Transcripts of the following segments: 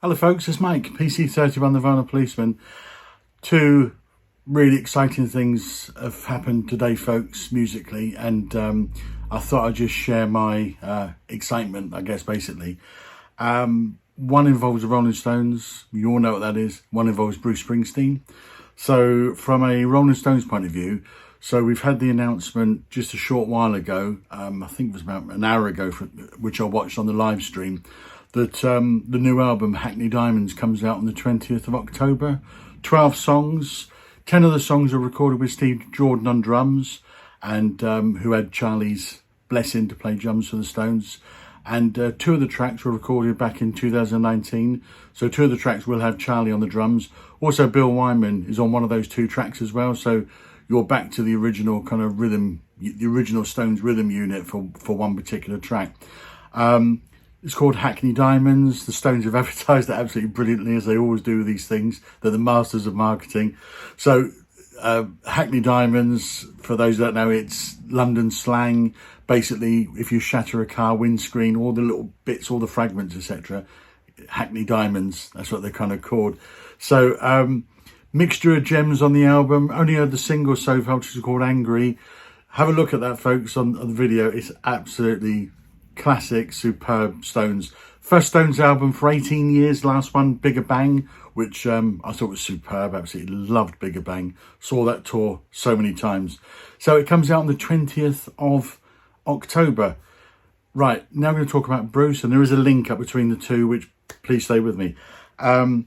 Hello folks, it's Mike, PC31, the Vinyl Policeman. Two really exciting things have happened today folks, musically, and I thought I'd just share my excitement, I guess, basically. One involves the Rolling Stones, you all know what that is. One involves Bruce Springsteen. So from a Rolling Stones point of view, so we've had the announcement just a short while ago, I think it was about an hour ago, which I watched on the live stream, that the new album Hackney Diamonds comes out on the 20th of October. 12 songs, 10 of the songs are recorded with Steve Jordan on drums, and who had Charlie's blessing to play drums for the Stones. And two of the tracks were recorded back in 2019. So two of the tracks will have Charlie on the drums. Also, Bill Wyman is on one of those two tracks as well. So you're back to the original kind of rhythm, the original Stones rhythm unit for one particular track. It's called Hackney Diamonds. The Stones have advertised it absolutely brilliantly, as they always do with these things. They're the masters of marketing. So Hackney Diamonds, for those that don't know, it's London slang. Basically, if you shatter a car windscreen, all the little bits, all the fragments, etc., Hackney Diamonds, that's what they're kind of called. So mixture of gems on the album. Only heard the single so far, which is called Angry. Have a look at that, folks, on the video. It's absolutely classic, superb Stones. First Stones album for 18 years. Last one, Bigger Bang, which I thought was superb. Absolutely loved Bigger Bang. Saw that tour so many times. So it comes out on the 20th of October. Right, now I'm going to talk about Bruce, and there is a link up between the two, which please stay with me. The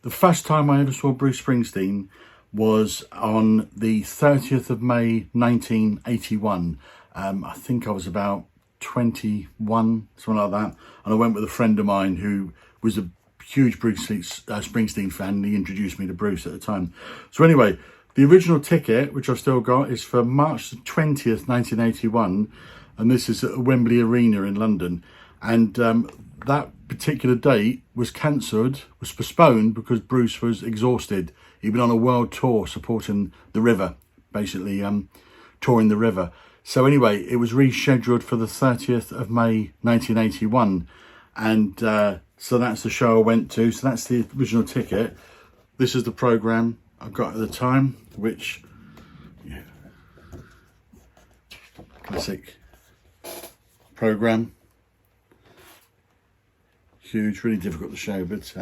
first time I ever saw Bruce Springsteen was on the 30th of May 1981. I think I was about 21, something like that, and I went with a friend of mine who was a huge Bruce Springsteen fan, and he introduced me to Bruce at the time. So anyway, the original ticket, which I've still got, is for March the 20th 1981, and this is at Wembley Arena in London. And that particular date was cancelled, was postponed, because Bruce was exhausted. He'd been on a world tour supporting the River, basically touring the River. So anyway, it was rescheduled for the 30th of May 1981. And so that's the show I went to. So that's the original ticket. This is the programme I got at the time, which, yeah, classic programme. Huge, really difficult to show, but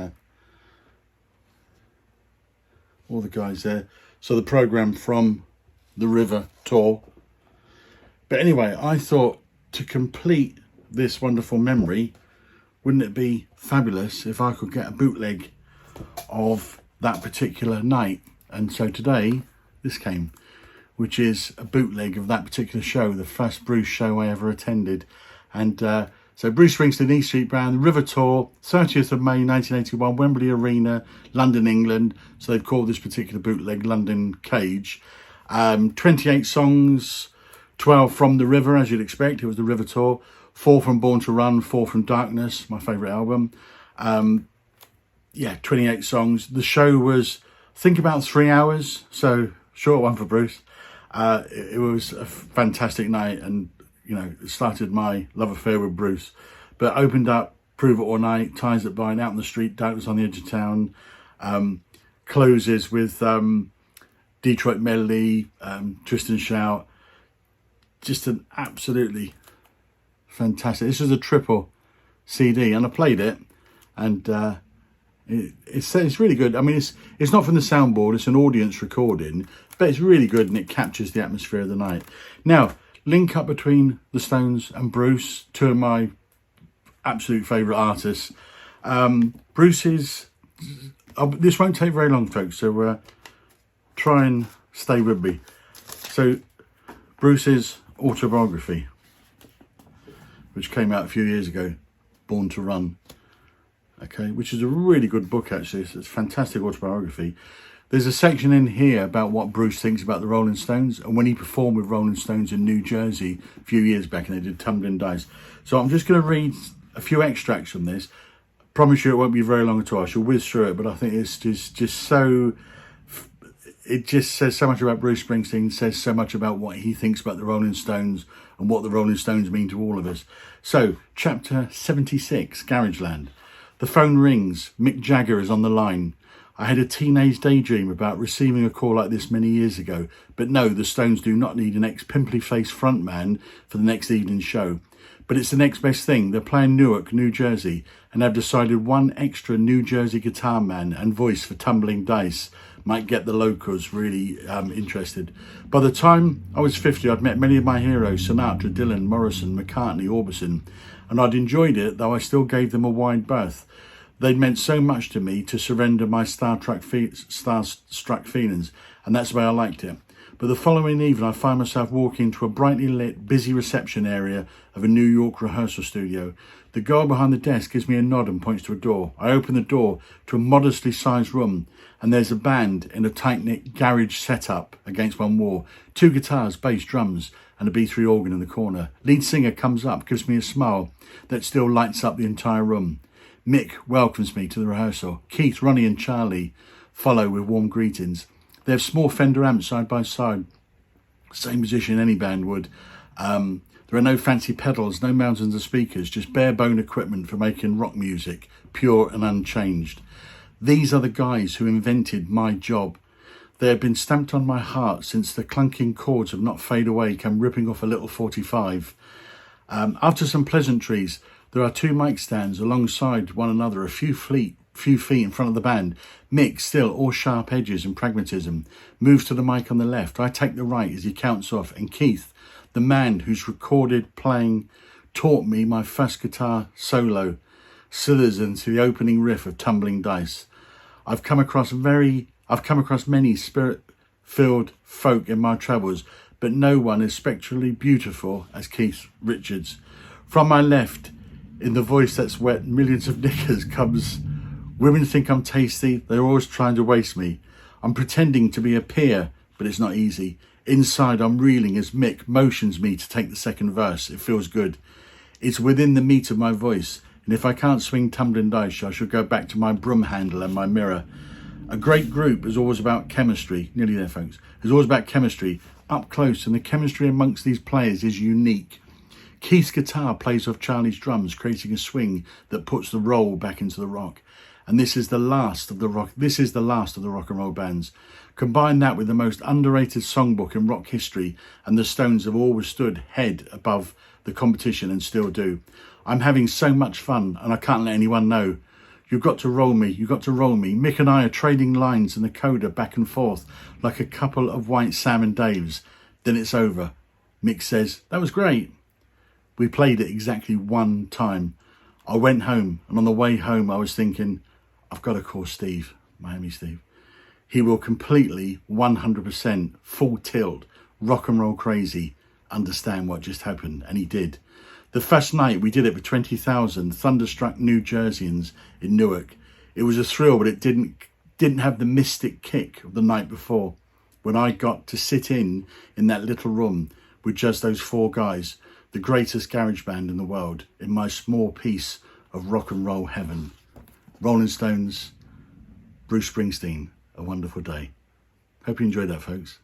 all the guys there. So the programme from the River tour. But anyway, I thought, to complete this wonderful memory, wouldn't it be fabulous if I could get a bootleg of that particular night? And so today, this came, which is a bootleg of that particular show, the first Bruce show I ever attended. And so Bruce Springsteen, E Street Band, River Tour, 30th of May 1981, Wembley Arena, London, England. So they've called this particular bootleg London Cage. 28 songs, 12 from the River, as you'd expect. It was the River Tour. 4 from Born to Run, 4 from Darkness, my favourite album. 28 songs. The show was, I think, about 3 hours, so short one for Bruce. It was a fantastic night, and you know, it started my love affair with Bruce. But opened up Prove It All Night, Ties That Bind, Out in the Street, Darkness on the Edge of Town. Closes with Detroit Melody, Twist and Shout. Just an absolutely fantastic. This is a triple CD, and I played it, and it's really good. I mean, it's not from the soundboard; it's an audience recording, but it's really good, and it captures the atmosphere of the night. Now, link up between the Stones and Bruce, two of my absolute favourite artists. Bruce's. This won't take very long, folks, so try and stay with me. So, Bruce's autobiography, which came out a few years ago, Born to Run, okay, which is a really good book, actually. It's a fantastic autobiography. There's a section in here about what Bruce thinks about the Rolling Stones, and when he performed with Rolling Stones in New Jersey a few years back, and they did Tumbling Dice. So I'm just going to read a few extracts from this. I promise you it won't be very long at all. I shall whiz through it, but I think it's just so... It just says so much about Bruce Springsteen, says so much about what he thinks about the Rolling Stones and what the Rolling Stones mean to all of us. So, chapter 76, Garageland. The phone rings. Mick Jagger is on the line. I had a teenage daydream about receiving a call like this many years ago, but no, the Stones do not need an ex-pimply-faced frontman for the next evening's show. But it's the next best thing. They're playing Newark, New Jersey, and have decided one extra New Jersey guitar man and voice for Tumbling Dice might get the locals really interested. By the time I was 50, I'd met many of my heroes, Sinatra, Dylan, Morrison, McCartney, Orbison, and I'd enjoyed it, though I still gave them a wide berth. They'd meant so much to me to surrender my starstruck feelings, and that's the way I liked it. But the following evening, I find myself walking to a brightly lit, busy reception area of a New York rehearsal studio. The girl behind the desk gives me a nod and points to a door. I open the door to a modestly sized room, and there's a band in a tight-knit garage setup against one wall. 2 guitars, bass, drums, and a B3 organ in the corner. Lead singer comes up, gives me a smile that still lights up the entire room. Mick welcomes me to the rehearsal. Keith, Ronnie and Charlie follow with warm greetings. They have small Fender amps side by side. Same position any band would. There are no fancy pedals, no mountains of speakers, just bare bone equipment for making rock music, pure and unchanged. These are the guys who invented my job. They have been stamped on my heart since the clunking chords have not fade away, come ripping off a little 45. After some pleasantries, there are 2 mic stands alongside one another, a few feet in front of the band. Mick, still all sharp edges and pragmatism, moves to the mic on the left. I take the right as he counts off, and Keith, the man who's recorded playing, taught me my first guitar solo, slithers into the opening riff of Tumbling Dice. I've come across many spirit-filled folk in my travels, but no one as spectrally beautiful as Keith Richards. From my left, in the voice that's wet millions of knickers, comes, "Women think I'm tasty, they're always trying to waste me. I'm pretending to be a peer, but it's not easy. Inside I'm reeling as Mick motions me to take the second verse. It feels good. It's within the meat of my voice, and if I can't swing Tumbling Dice, I shall go back to my broom handle and my mirror." A great group is always about chemistry. Nearly there, folks. It's always about chemistry, up close, and the chemistry amongst these players is unique. Keith's guitar plays off Charlie's drums, creating a swing that puts the roll back into the rock. And this is the last of the rock and roll bands. Combine that with the most underrated songbook in rock history, and the Stones have always stood head above the competition and still do. I'm having so much fun, and I can't let anyone know. You've got to roll me. Mick and I are trading lines in the coda back and forth like a couple of white Sam and Daves. Then it's over. Mick says, "That was great." We played it exactly 1 time. I went home, and on the way home I was thinking, I've got to call Steve, Miami Steve. He will completely, 100%, full tilt, rock and roll crazy, understand what just happened, and he did. The first night we did it with 20,000 thunderstruck New Jerseyans in Newark. It was a thrill, but it didn't have the mystic kick of the night before, when I got to sit in that little room with just those 4 guys, the greatest garage band in the world, in my small piece of rock and roll heaven. Rolling Stones, Bruce Springsteen, A Wonderful Day. Hope you enjoyed that, folks.